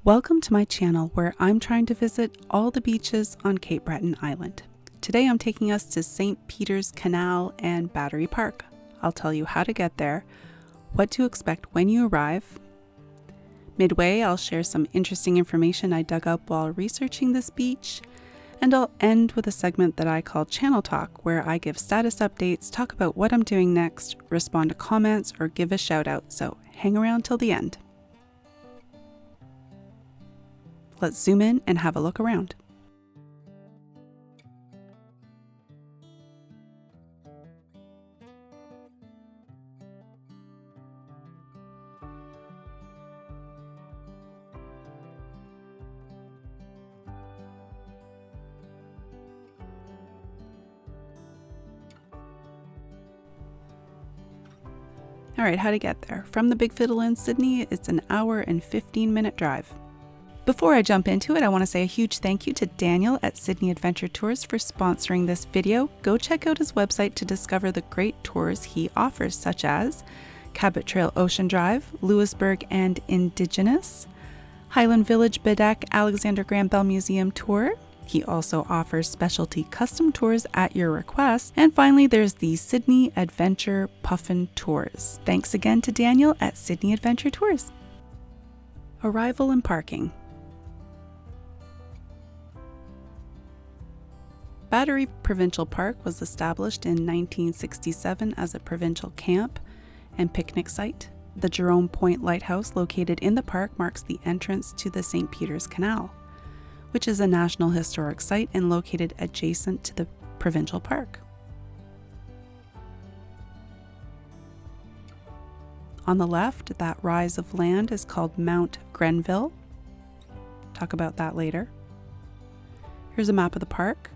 Welcome to my channel where I'm trying to visit all the beaches on Cape Breton Island. Today I'm taking us to St. Peter's Canal and Battery Park. I'll tell you how to get there, what to expect when you arrive. Midway, I'll share some interesting information I dug up while researching this beach, and I'll end with a segment that I call Channel Talk, where I give status updates, talk about what I'm doing next, respond to comments, or give a shout out, so hang around till the end. Let's zoom in and have a look around. All right, how to get there. From the Big Fiddle in Sydney, it's an hour and 15-minute drive. Before I jump into it, I want to say a huge thank you to Daniel at Sydney Adventure Tours for sponsoring this video. Go check out his website to discover the great tours he offers, such as Cabot Trail Ocean Drive, Louisburg and Indigenous, Highland Village Bedeck Alexander Graham Bell Museum Tour. He also offers specialty custom tours at your request. And finally, there's the Sydney Adventure Puffin Tours. Thanks again to Daniel at Sydney Adventure Tours. Arrival and parking. Battery Provincial Park was established in 1967 as a provincial camp and picnic site. The Jerome Point Lighthouse located in the park marks the entrance to the St. Peter's Canal, which is a National Historic Site and located adjacent to the provincial park. On the left, that rise of land is called Mount Grenville. Talk about that later. Here's a map of the park.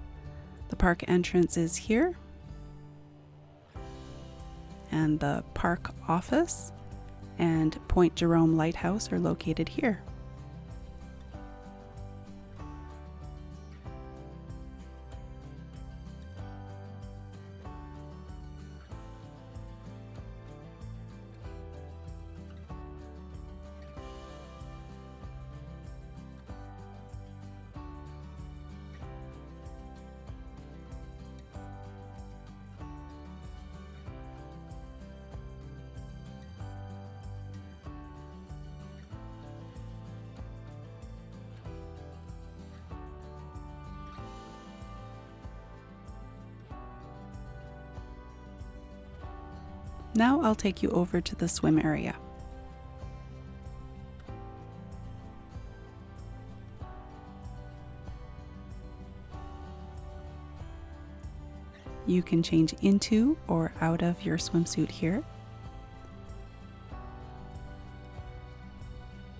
The park entrance is here, and the park office and Point Jerome Lighthouse are located here. Now I'll take you over to the swim area. You can change into or out of your swimsuit here.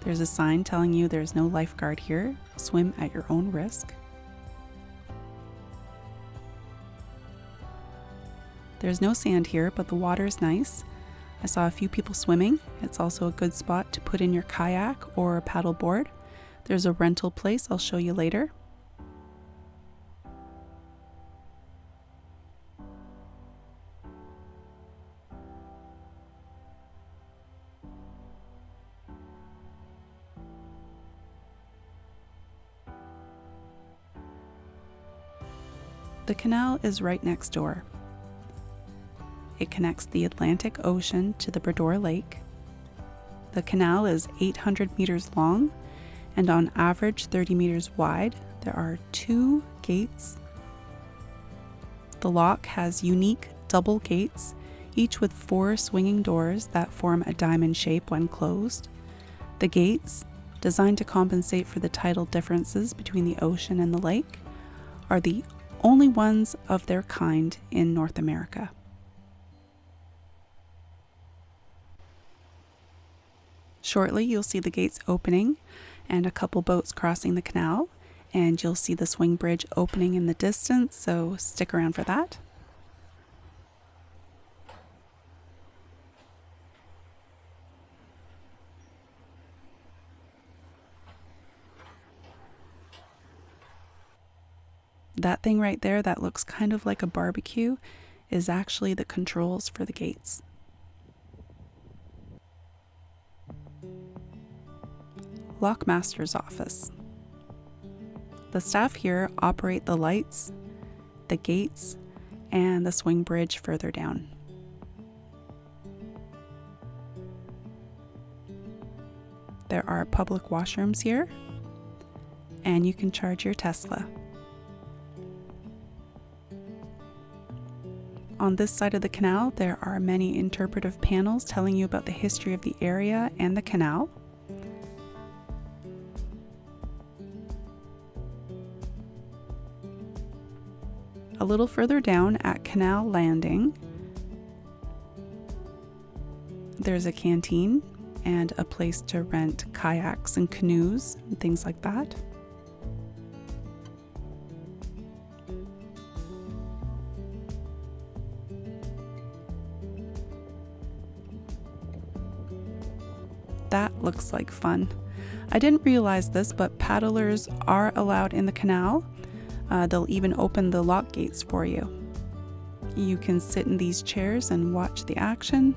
There's a sign telling you there's no lifeguard here. Swim at your own risk. There's no sand here, but the water is nice. I saw a few people swimming. It's also a good spot to put in your kayak or a paddle board. There's a rental place I'll show you later. The canal is right next door. It connects the Atlantic Ocean to the Bredor Lake. The canal is 800 meters long and on average 30 meters wide. There are 2 gates. The lock has unique double gates, each with 4 swinging doors that form a diamond shape when closed. The gates, designed to compensate for the tidal differences between the ocean and the lake, are the only ones of their kind in North America. Shortly, you'll see the gates opening and a couple boats crossing the canal, and you'll see the swing bridge opening in the distance, so stick around for that. That thing right there that looks kind of like a barbecue is actually the controls for the gates. lockmaster's office. The staff here operate the lights, the gates, and the swing bridge further down. There are public washrooms here, and you can charge your Tesla. On this side of the canal, there are many interpretive panels telling you about the history of the area and the canal. A little further down at Canal Landing, there's a canteen and a place to rent kayaks and canoes and things like that. That looks like fun. I didn't realize this, but paddlers are allowed in the canal. They'll even open the lock gates for you. You can sit in these chairs and watch the action.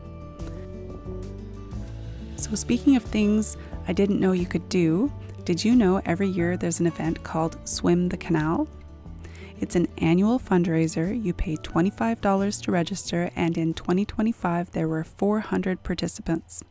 So speaking of things I didn't know you could do, did you know every year there's an event called Swim the Canal? It's an annual fundraiser. You pay $25 to register, and in 2025 there were 400 participants.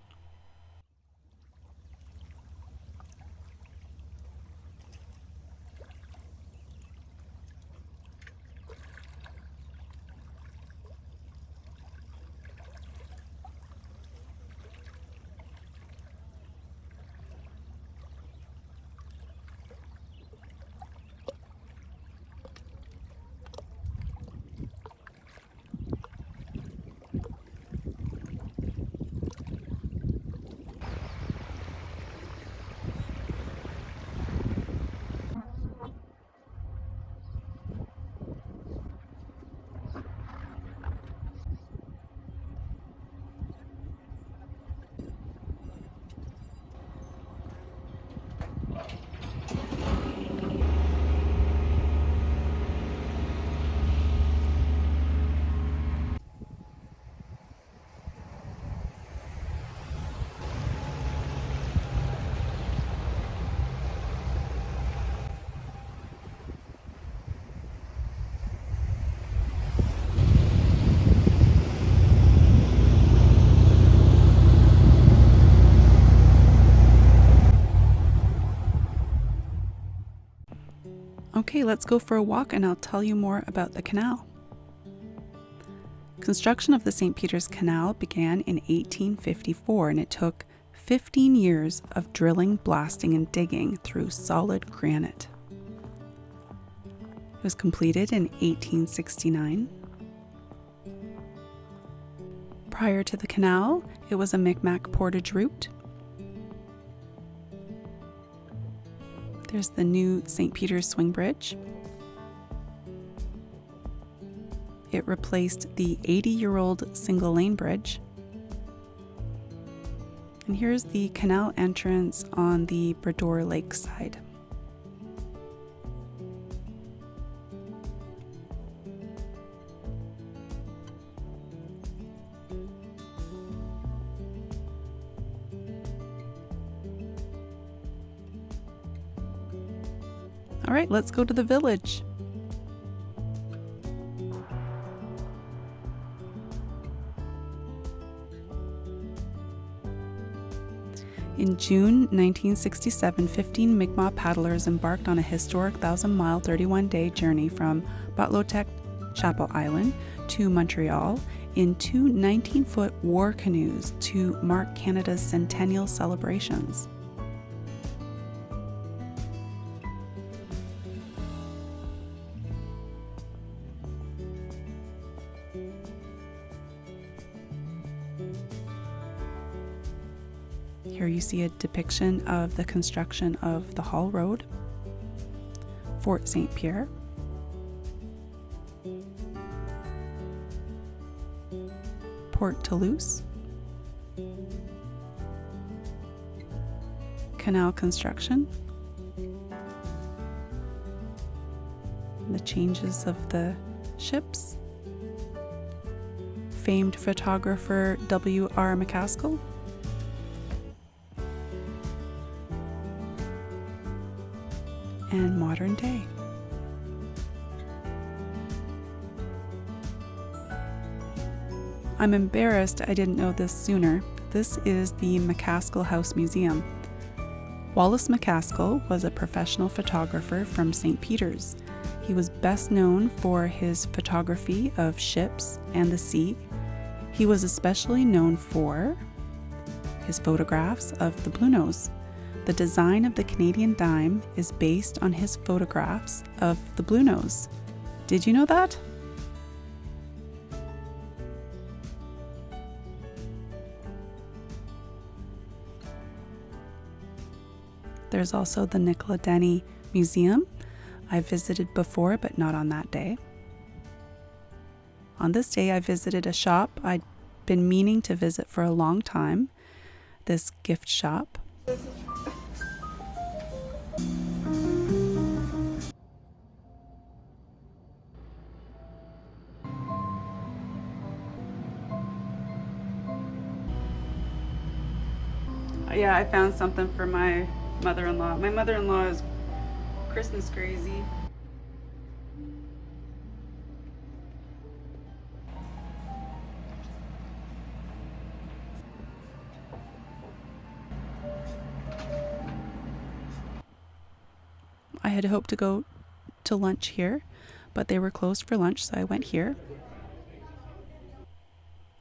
Okay, let's go for a walk and I'll tell you more about the canal. Construction of the St. Peter's Canal began in 1854, and it took 15 years of drilling, blasting, and digging through solid granite. It was completed in 1869. Prior to the canal, it was a Mi'kmaq portage route. There's the new St. Peter's Swing Bridge. It replaced the 80-year-old single-lane bridge. And here's the canal entrance on the Bredor Lake side. All right, let's go to the village. In June 1967, 15 Mi'kmaq paddlers embarked on a historic 1,000-mile, 31-day journey from Batlotek Chapel Island to Montreal in two 19-foot war canoes to mark Canada's centennial celebrations. Here you see a depiction of the construction of the Hall Road, Fort St. Pierre, Port Toulouse, canal construction, the changes of the ships, famed photographer W.R. McCaskill, and modern day. I'm embarrassed I didn't know this sooner. This is the McCaskill House Museum. Wallace McCaskill was a professional photographer from St. Peters. He was best known for his photography of ships and the sea. He was especially known for his photographs of the Bluenose. The design of the Canadian dime is based on his photographs of the Bluenose. Did you know that? There's also the Nicola Denny Museum. I visited before, but not on that day. On this day, I visited a shop I'd been meaning to visit for a long time, this gift shop. Yeah, I found something for my mother-in-law. My mother-in-law is Christmas crazy. I had hoped to go to lunch here, but they were closed for lunch, so I went here.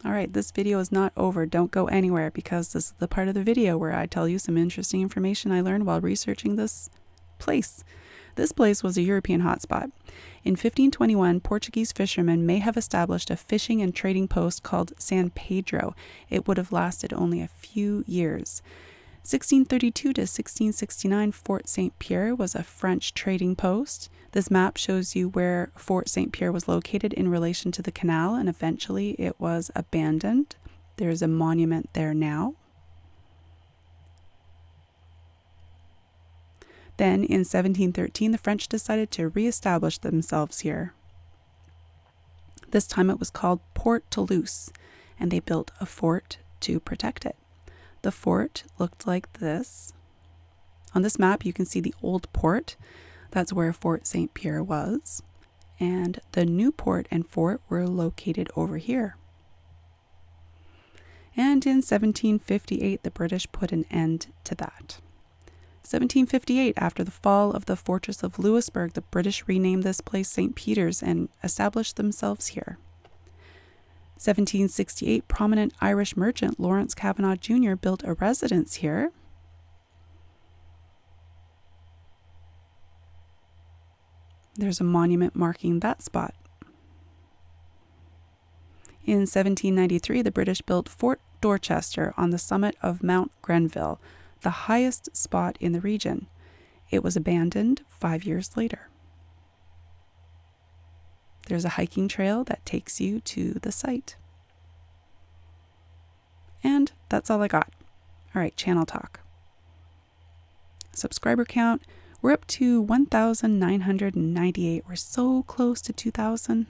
All right, this video is not over. Don't go anywhere, because this is the part of the video where I tell you some interesting information I learned while researching this place. This place was a European hotspot. In 1521, Portuguese fishermen may have established a fishing and trading post called San Pedro. It would have lasted only a few years. 1632 to 1669, Fort St. Pierre was a French trading post. This map shows you where Fort St. Pierre was located in relation to the canal, and eventually it was abandoned. There's a monument there now. Then in 1713, the French decided to reestablish themselves here. This time it was called Port Toulouse, and they built a fort to protect it. The fort looked like this. On this map, you can see the old port. That's where Fort St. Pierre was. And the new port and fort were located over here. And in 1758, the British put an end to that. 1758, after the fall of the fortress of Louisbourg, the British renamed this place St. Peters and established themselves here. 1768, prominent Irish merchant Lawrence Kavanagh Jr. built a residence here. There's a monument marking that spot. In 1793, the British built Fort Dorchester on the summit of Mount Grenville, the highest spot in the region. It was abandoned 5 years later. There's a hiking trail that takes you to the site. And that's all I got. All right, channel talk. Subscriber count, we're up to 1,998. We're so close to 2,000.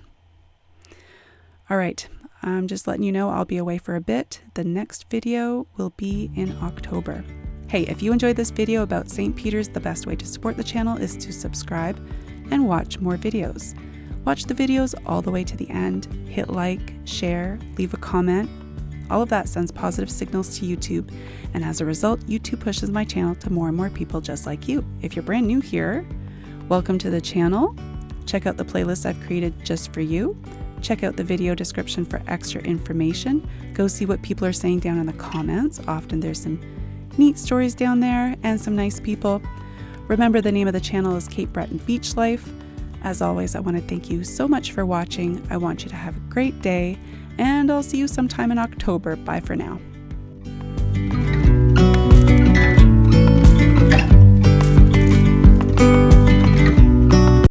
All right, I'm just letting you know I'll be away for a bit. The next video will be in October. Hey, if you enjoyed this video about St. Peters, the best way to support the channel is to subscribe and watch more videos. Watch the videos all the way to the end, hit like, share, leave a comment. All of that sends positive signals to YouTube, and as a result, YouTube pushes my channel to more and more people just like you. If you're brand new here, welcome to the channel. Check out the playlist I've created just for you. Check out the video description for extra information. Go see what people are saying down in the comments. Often there's some neat stories down there and some nice people. Remember, the name of the channel is Cape Breton Beach Life. As always, I want to thank you so much for watching. I want you to have a great day, and I'll see you sometime in October. Bye for now.